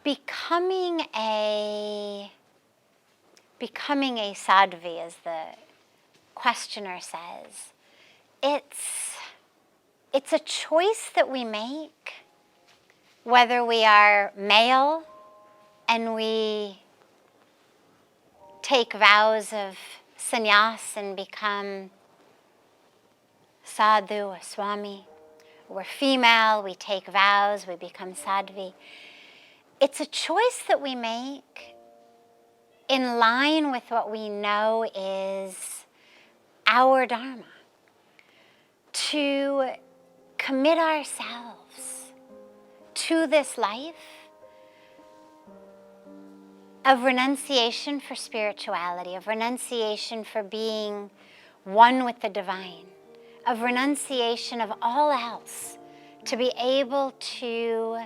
becoming a Sadhvi, as the questioner says, it's a choice that we make, whether we are male and we take vows of sannyas and become sadhu or swami. We're female, we take vows, we become sadhvi. It's a choice that we make in line with what we know is our dharma, to commit ourselves to this life of renunciation for spirituality, of renunciation for being one with the divine, of renunciation of all else, to be able to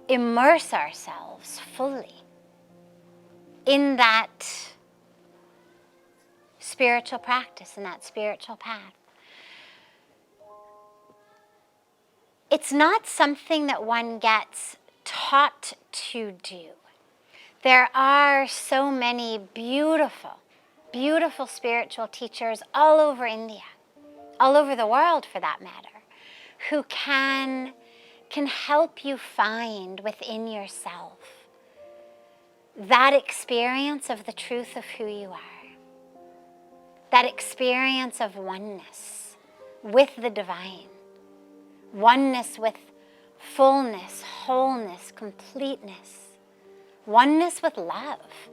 immerse ourselves fully in that spiritual practice, in that spiritual path. It's not something that one gets taught to do. There are so many beautiful, beautiful spiritual teachers all over India, all over the world for that matter, who can help you find within yourself that experience of the truth of who you are, that experience of oneness with the divine, oneness with fullness, wholeness, completeness, oneness with love,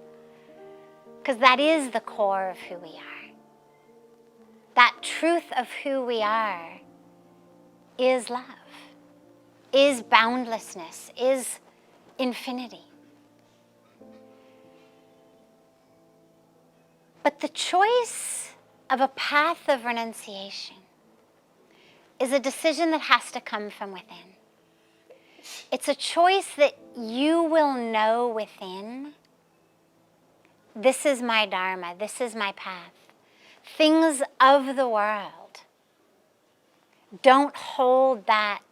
because that is the core of who we are. That truth of who we are is love, is boundlessness, is infinity. But the choice of a path of renunciation is a decision that has to come from within. It's a choice that you will know within, this is my dharma, this is my path. Things of the world don't hold that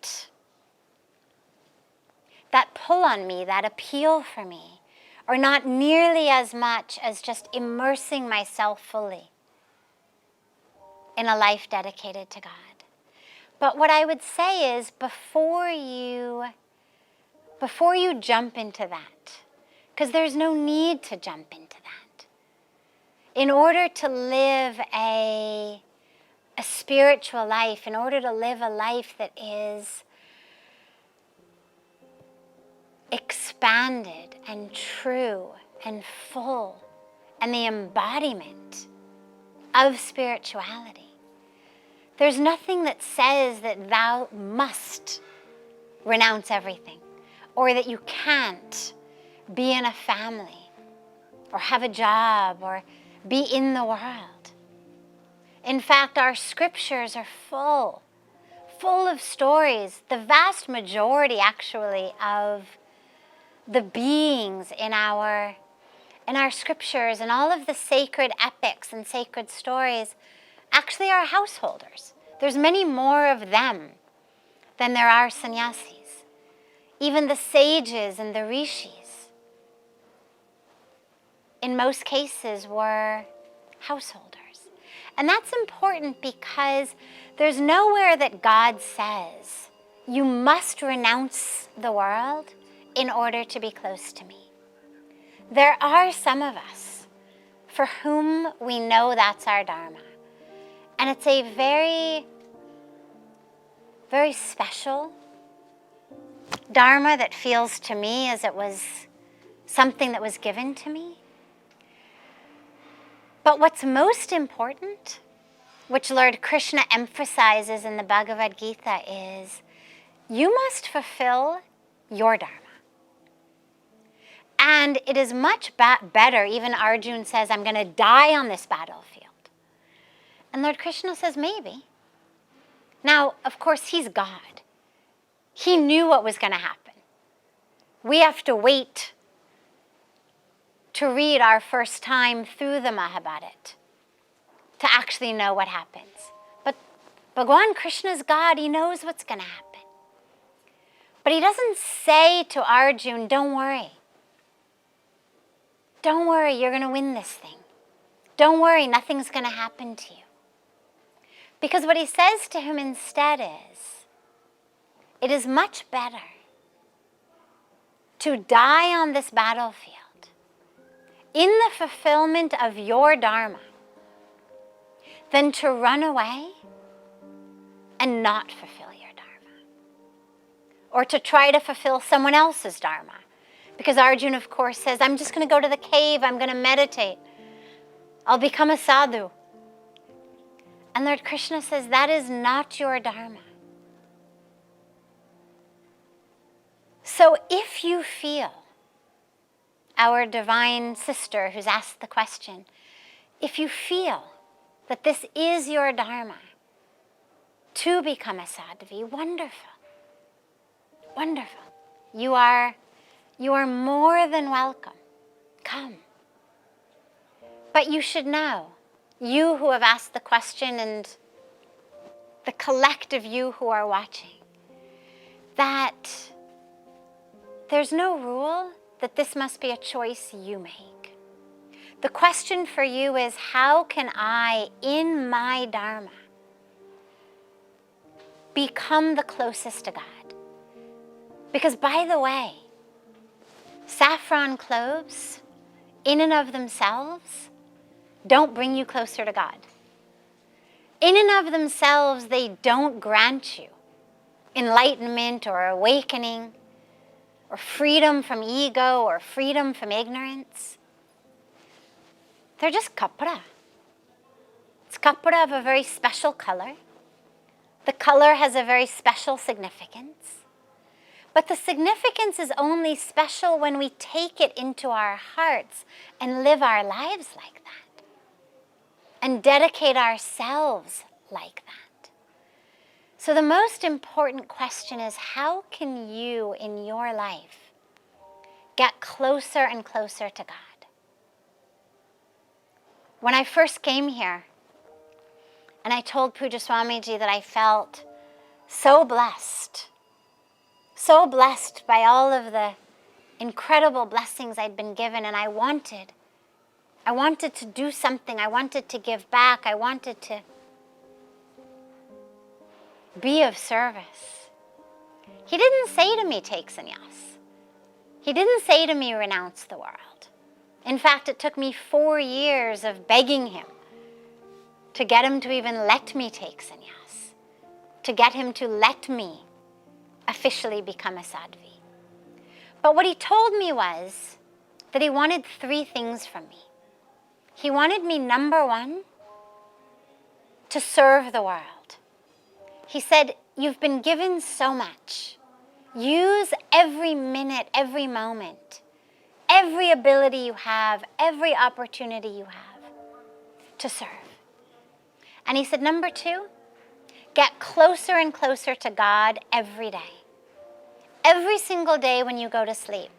pull on me, that appeal for me, or not nearly as much as just immersing myself fully in a life dedicated to God. But what I would say is, before you jump into that, because there's no need to jump into that, in order to live a spiritual life, in order to live a life that is expanded and true and full and the embodiment of spirituality, there's nothing that says that thou must renounce everything, or that you can't be in a family or have a job or be in the world. In fact, our scriptures are full of stories, the vast majority actually of the beings in our scriptures and all of the sacred epics and sacred stories actually are householders. There's many more of them than there are sannyasis. Even the sages and the rishis, in most cases, were householders. And that's important because there's nowhere that God says, you must renounce the world in order to be close to me. There are some of us for whom we know that's our dharma. And it's a very, very special dharma that feels to me as it was something that was given to me. But what's most important, which Lord Krishna emphasizes in the Bhagavad Gita, is you must fulfill your dharma. And it is much better, even Arjuna says, I'm going to die on this battlefield. And Lord Krishna says, maybe. Now, of course, he's God. He knew what was going to happen. We have to wait to read our first time through the Mahabharata to actually know what happens. But Bhagavan Krishna's God, he knows what's going to happen. But he doesn't say to Arjuna, don't worry. Don't worry, you're going to win this thing. Don't worry, nothing's going to happen to you. Because what he says to him instead is, it is much better to die on this battlefield in the fulfillment of your dharma than to run away and not fulfill your dharma. Or to try to fulfill someone else's dharma. Because Arjuna, of course, says, I'm just going to go to the cave, I'm going to meditate. I'll become a sadhu. And Lord Krishna says, that is not your dharma. So if you feel, our divine sister who's asked the question, if you feel that this is your dharma, to become a sadhvi, wonderful. Wonderful. You are more than welcome. Come. But you should know, you who have asked the question and the collective you who are watching, that there's no rule that this must be a choice you make. The question for you is, how can I, in my dharma, become the closest to God? Because by the way, saffron cloves, in and of themselves, don't bring you closer to God. In and of themselves, they don't grant you enlightenment or awakening or freedom from ego or freedom from ignorance. They're just kapura. It's kapura of a very special color. The color has a very special significance. But the significance is only special when we take it into our hearts and live our lives like that. And dedicate ourselves like that. So the most important question is, how can you in your life get closer and closer to God? When I first came here, and I told Puja Swamiji that I felt so blessed by all of the incredible blessings I'd been given, and I wanted to do something. I wanted to give back. I wanted to be of service. He didn't say to me, take sannyas. He didn't say to me, renounce the world. In fact, it took me 4 years of begging him to get him to even let me take sannyas, to get him to let me officially become a sadhvi. But what he told me was that he wanted 3 things from me. He wanted me, number 1, to serve the world. He said, you've been given so much. Use every minute, every moment, every ability you have, every opportunity you have to serve. And he said, number 2, get closer and closer to God every day. Every single day when you go to sleep,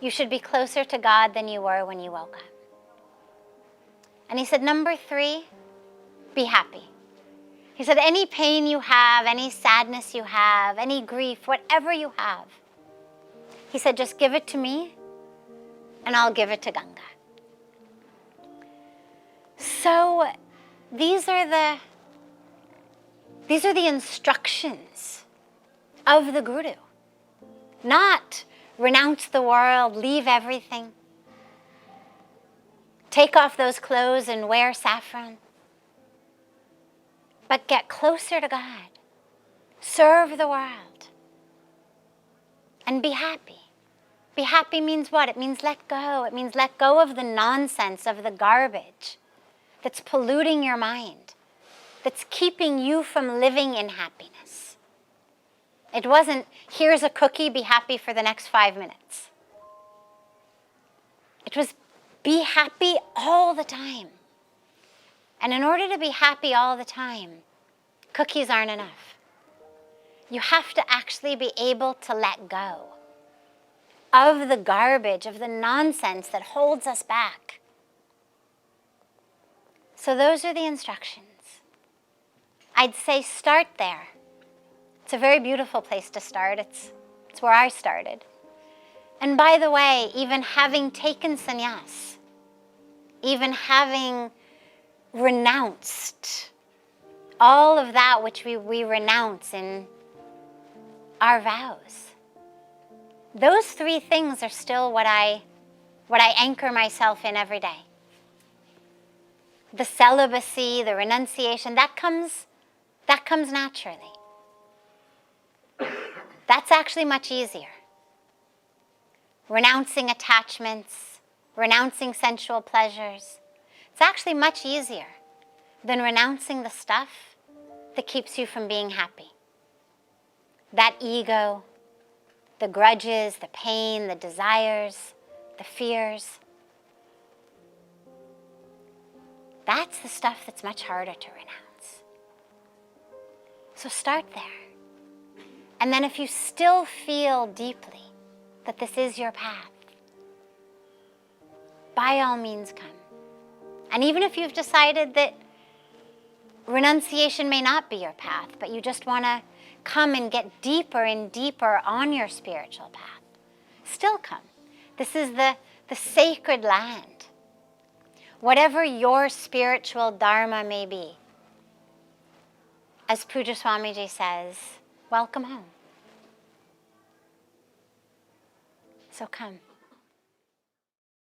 you should be closer to God than you were when you woke up. And he said, number 3, be happy. He said, any pain you have, any sadness you have, any grief, whatever you have, he said, just give it to me and I'll give it to Ganga. So these are the instructions of the Guru. Not renounce the world, leave everything, take off those clothes and wear saffron. But get closer to God. Serve the world. And be happy. Be happy means what? It means let go. It means let go of the nonsense, of the garbage that's polluting your mind, that's keeping you from living in happiness. It wasn't, here's a cookie, be happy for the next 5 minutes. It was, be happy all the time. And in order to be happy all the time, cookies aren't enough. You have to actually be able to let go of the garbage, of the nonsense that holds us back. So those are the instructions. I'd say start there. It's a very beautiful place to start. It's It's where I started. And by the way, even having taken sannyas, even having renounced all of that which we renounce in our vows, those three things are still what I anchor myself in every day. The celibacy, the renunciation, that comes naturally. That's actually much easier. Renouncing attachments, renouncing sensual pleasures, it's actually much easier than renouncing the stuff that keeps you from being happy. That ego, the grudges, the pain, the desires, the fears. That's the stuff that's much harder to renounce. So start there. And then if you still feel deeply that this is your path, by all means come. And even if you've decided that renunciation may not be your path, but you just want to come and get deeper and deeper on your spiritual path, still come. This is the sacred land. Whatever your spiritual dharma may be, as Puja Swamiji says, welcome home. So come.